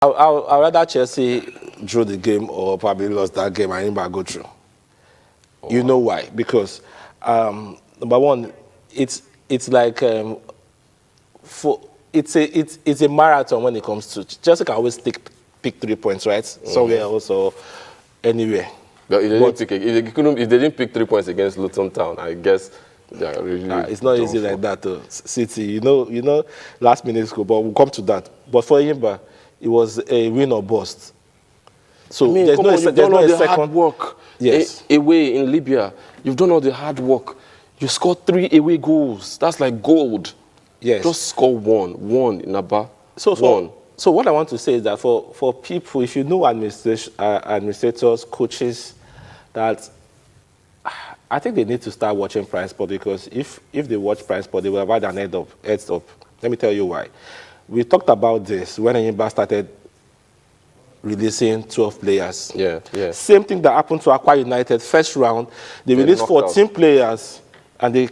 I'd rather Chelsea drew the game or probably lost that game and Imba go through. You know why? Because number one, it's like it's a marathon when it comes to Chelsea can always pick 3 points, right? Somewhere else or anywhere. But if they didn't pick 3 points against Luton Town, I guess they are really. It's not easy like that, though. City, you know, last minute score, but we'll come to that. But for Imba, it was a win or bust. So I mean, there's no second hard work. Yes. Away in Libya, you've done all the hard work. You scored 3 away goals. That's like gold. Yes. Just score one in Aba. So what I want to say is that for people, if you know administrators, coaches, that I think they need to start watching Prime Sport, because if they watch Prime Sport, they will have had an heads up. Let me tell you why. We talked about this when Enyimba started releasing 12 players. Yeah. Same thing that happened to Akwa United. First round, they released 14 players, and you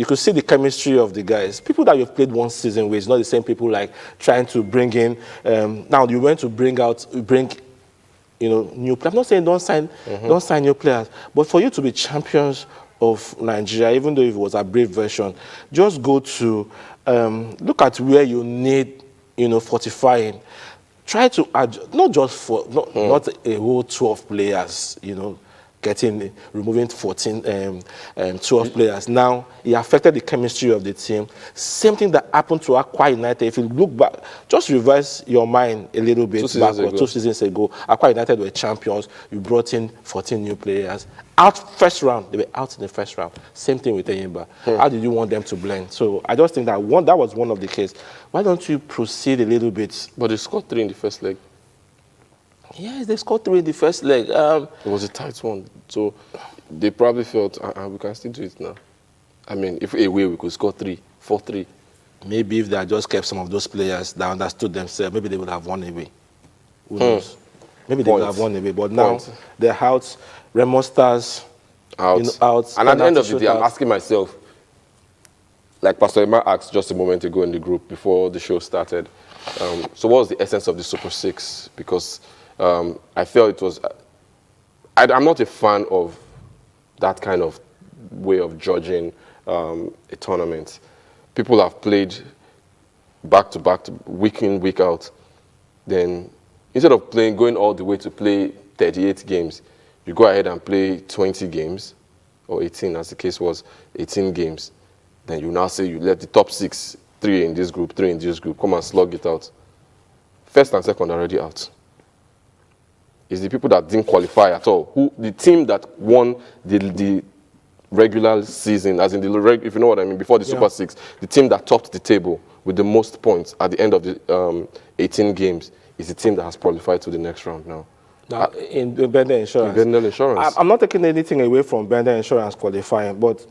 could see the chemistry of the guys. People that you've played one season with, not the same people like trying to bring in. Now you went to bring new players. I'm not saying don't sign new players, but for you to be champions of Nigeria, even though it was a brief version, just go to look at where you need, fortifying. Try to add, not a whole 12 players, removing 12 players. Now, it affected the chemistry of the team. Same thing that happened to Akwa United. If you look back, just reverse your mind a little bit 2 seasons ago. Akwa United were champions. You brought in 14 new players. They were out in the first round. Same thing with Enyimba. How did you want them to blend? So I just think that was one of the cases. Why don't you proceed a little bit? But they scored 3 in the first leg. Yes, they scored 3 in the first leg. It was a tight one. So they probably felt, we can still do it now. I mean, if away we could score 4-3. Maybe if they had just kept some of those players that understood themselves, maybe they would have won away. Who knows? Maybe they would have won away. But now they're out. Remo Stars out. And at the end of the day, I'm asking myself, like Pastor Emma asked just a moment ago in the group before the show started, so what was the essence of the Super 6? Because I felt it was... I'm not a fan of that kind of way of judging a tournament. People have played back-to-back, week in, week out. Then instead of going all the way to play 38 games, you go ahead and play 20 games, or 18 as the case was, 18 games. Then you now say you let the top 6, 3 in this group, 3 in this group, come and slug it out. First and second are already out. It's the people that didn't qualify at all. The team that won the regular season, as in if you know what I mean, before the Super 6, the team that topped the table with the most points at the end of the 18 games is the team that has qualified to the next round now. Now, in Bender Insurance. Bender Insurance. I'm not taking anything away from Bender Insurance qualifying, but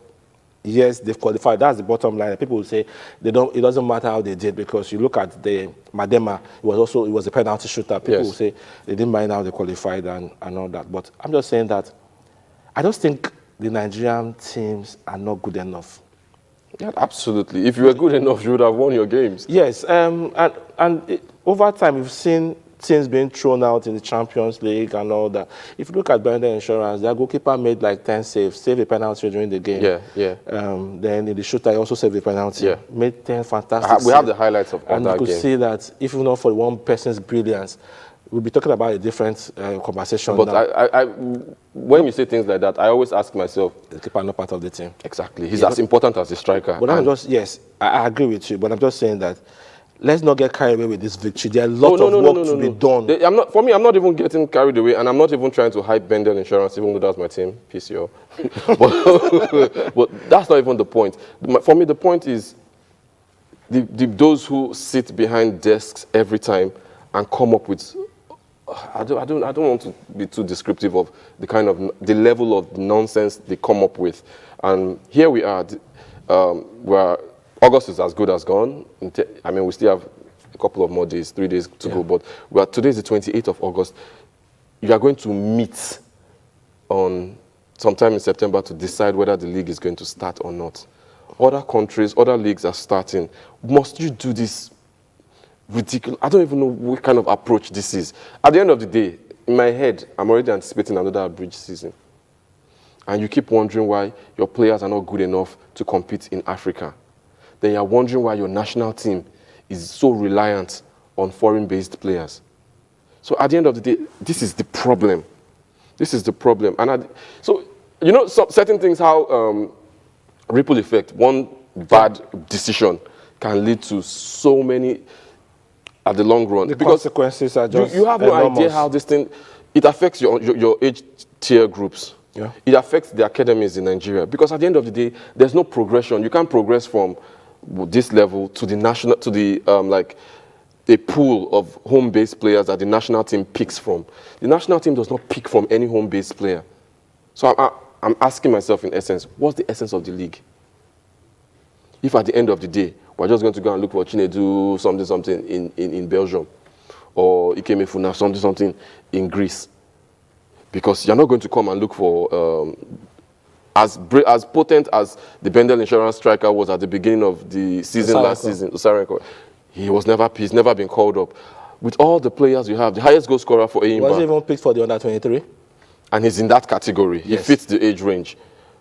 yes, they've qualified. That's the bottom line. People will say it doesn't matter how they did, because you look at the Madema, it was a penalty shooter. People will say they didn't mind how they qualified and all that. But I'm just saying that I just think the Nigerian teams are not good enough. Yeah, absolutely. If you were good enough, you would have won your games. Yes, over time we've seen teams being thrown out in the Champions League and all that. If you look at Bender Insurance, their goalkeeper made like 10 saves, saved a penalty during the game. Yeah. Then in the shooter, he also saved a penalty. Yeah. Made 10 fantastic saves. We have the highlights of that game. And you could see that if not for one person's brilliance, we'll be talking about a different conversation. But now. When you say things like that, I always ask myself, the keeper not part of the team. Exactly. He's as important as the striker. But I agree with you. But I'm just saying that let's not get carried away with this victory. There are a lot of work to be done. I'm not even getting carried away, and I'm not even trying to hype Bender Insurance, even though that's my team, PCO. but that's not even the point. For me, the point is those who sit behind desks every time and come up with... I don't want to be too descriptive of the level of nonsense they come up with. And here we are, August is as good as gone. I mean, we still have a couple of more days, 3 days to go, but today is the 28th of August. You are going to meet on sometime in September to decide whether the league is going to start or not. Other countries, other leagues are starting. Must you do this ridiculous. I don't even know what kind of approach this is. At the end of the day, in my head, I'm already anticipating another bridge season. And you keep wondering why your players are not good enough to compete in Africa. Then you're wondering why your national team is so reliant on foreign-based players. So at the end of the day, this is the problem. This is the problem. And so, you know, certain things, how ripple effect, one bad decision can lead to so many at the long run. The because consequences are just you have no enormous. idea how this thing, it affects your age tier groups. Yeah. It affects the academies in Nigeria. Because at the end of the day, there's no progression. You can't progress from this level to the national, to the, like, a pool of home-based players that the national team picks from. The national team does not pick from any home-based player. So I'm asking myself, in essence, what's the essence of the league? If at the end of the day, we're just going to go and look for Chinedu something in Belgium, or Ikeme Funa something in Greece, because you're not going to come and look for, as potent as the Bendel Insurance striker was at the beginning of the season last season, Usarenko, he's never been called up. With all the players you have, the highest goal scorer for Eyimba. Was he even picked for the under-23? And he's in that category. Yes. He fits the age range.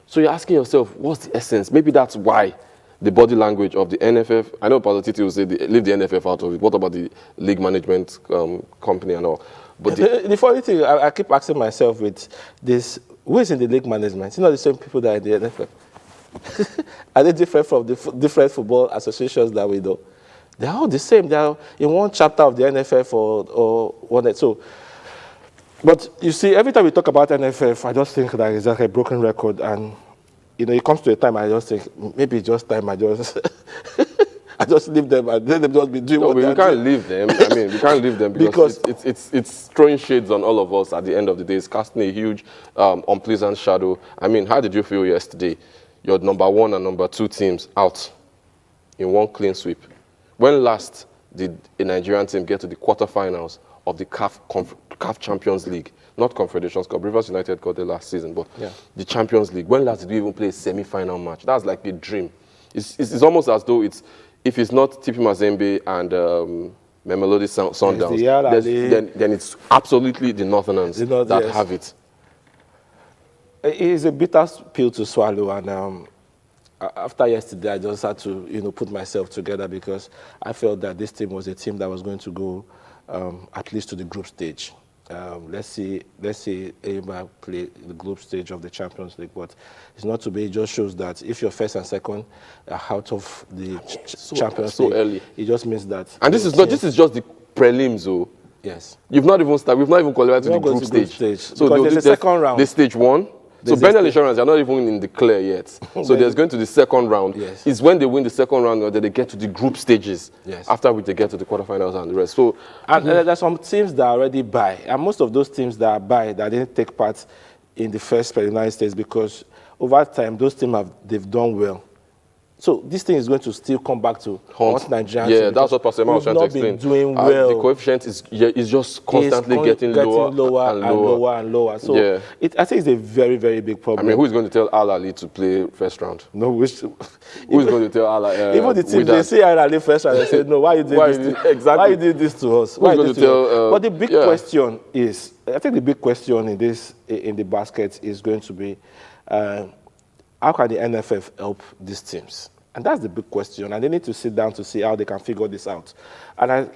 So you're asking yourself, what's the essence? Maybe that's why the body language of the NFF, I know Paulo Titi will say, leave the NFF out of it. What about the league management company and all? But the funny thing, I keep asking myself with this, who is in the league management? It's not the same people that are in the NFF. Are they different from the different football associations that we know? They're all the same. They are in one chapter of the NFF or one. So, but you see, every time we talk about NFF, I just think that it's like a broken record. And, you know, it comes to a time I just think, maybe it's just time I just, I just leave them and let them just be doing what they're doing. We can't leave them. I mean, we can't leave them because it's throwing shades on all of us at the end of the day. It's casting a huge unpleasant shadow. I mean, how did you feel yesterday? Your number 1 and number 2 teams out in one clean sweep. When last did a Nigerian team get to the quarterfinals of the CAF Champions League? Not Confederations Cup. Rivers United got there last season, but the Champions League. When last did we even play a semi-final match? That's like a dream. It's almost as though if it's not TP Mazembe and Mamelodi Sundowns, then it's absolutely the Northerners that have it. It is a bitter pill to swallow, and after yesterday, I just had to, you know, put myself together because I felt that this team was a team that was going to go at least to the group stage. Let's see Eyimba play the group stage of the Champions League, but it's not to be. It just shows that if you're first and second out of the Champions League, early, it just means that. And this is just the prelims, though. Yes. You've not even started. We've not even qualified to the group stage. So there's a second round. There's stage 1. So Bendel Insurance, they're not even in the clear yet. So there's going to the second round. Yes. It's when they win the second round that they get to the group stages. Yes. After which they get to the quarterfinals and the rest. So there's some teams that are already by, and most of those teams that are by that didn't take part in the first preliminary stage because over time those teams they've done well. So this thing is going to still come back to us Nigerians. Yeah, that's what Pastor Emma was trying to explain. Been doing well. The coefficient is just constantly getting lower and lower. So I think it's a very, very big problem. I mean, who is going to tell Al Ali to play first round? No, who is going to tell Al Ali? Even the team, they see Al Ali first round, they say, no, why you did this? Exactly. Why you did this to us? Who's going to tell? But the big question is, I think the big question in the basket is going to be, how can the NFF help these teams? And that's the big question. And they need to sit down to see how they can figure this out. And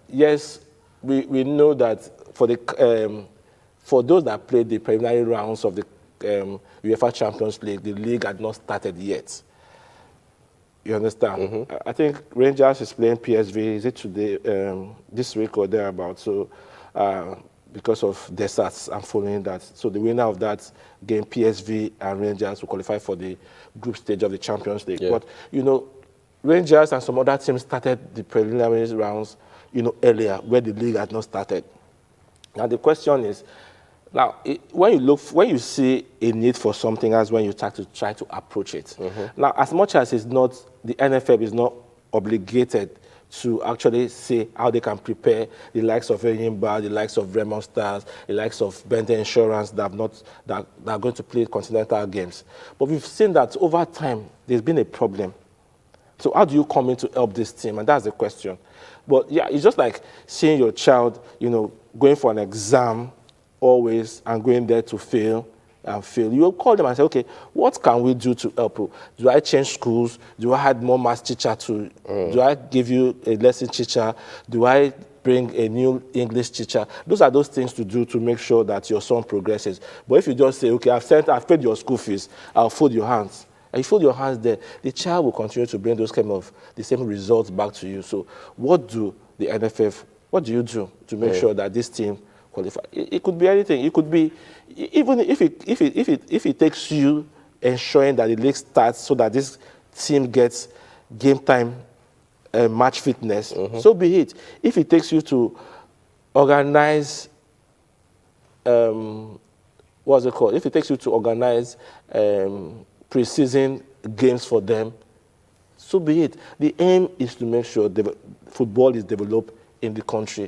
yes, we know that for those that played the preliminary rounds of the UEFA Champions League, the league had not started yet. You understand? Mm-hmm. I think Rangers is playing PSV. Is it today, this week or thereabouts? So. Because of Desserts, I'm following that. So the winner of that game, PSV and Rangers, will qualify for the group stage of the Champions League. Yeah. But, you know, Rangers and some other teams started the preliminary rounds, you know, earlier, where the league had not started. Now the question is, now when you see a need for something, that's when you start to try to approach it. Mm-hmm. Now, as much as it's not, the NFF is not obligated to actually see how they can prepare the likes of Eyimba, the likes of Raymond Stars, the likes of Bendel Insurance that are going to play continental games. But we've seen that over time, there's been a problem. So how do you come in to help this team? And that's the question. But yeah, it's just like seeing your child, going for an exam always and going there to fail and fail. You will call them and say, okay, what can we do to help you? Do I change schools? Do I add more maths teacher to, do I give you a lesson teacher? Do I bring a new English teacher? Those are those things to do to make sure that your son progresses. But if you just say, okay, I've paid your school fees, I'll fold your hands. And you fold your hands there, the child will continue to bring those kind of the same results back to you. So what do the NFF, what do you do to make sure that this team qualify? It could be anything. It could be, even if it takes you ensuring that the league starts so that this team gets game time match fitness, so be it. If it takes you to organize, what's it called? If it takes you to organize pre-season games for them, so be it. The aim is to make sure football is developed in the country.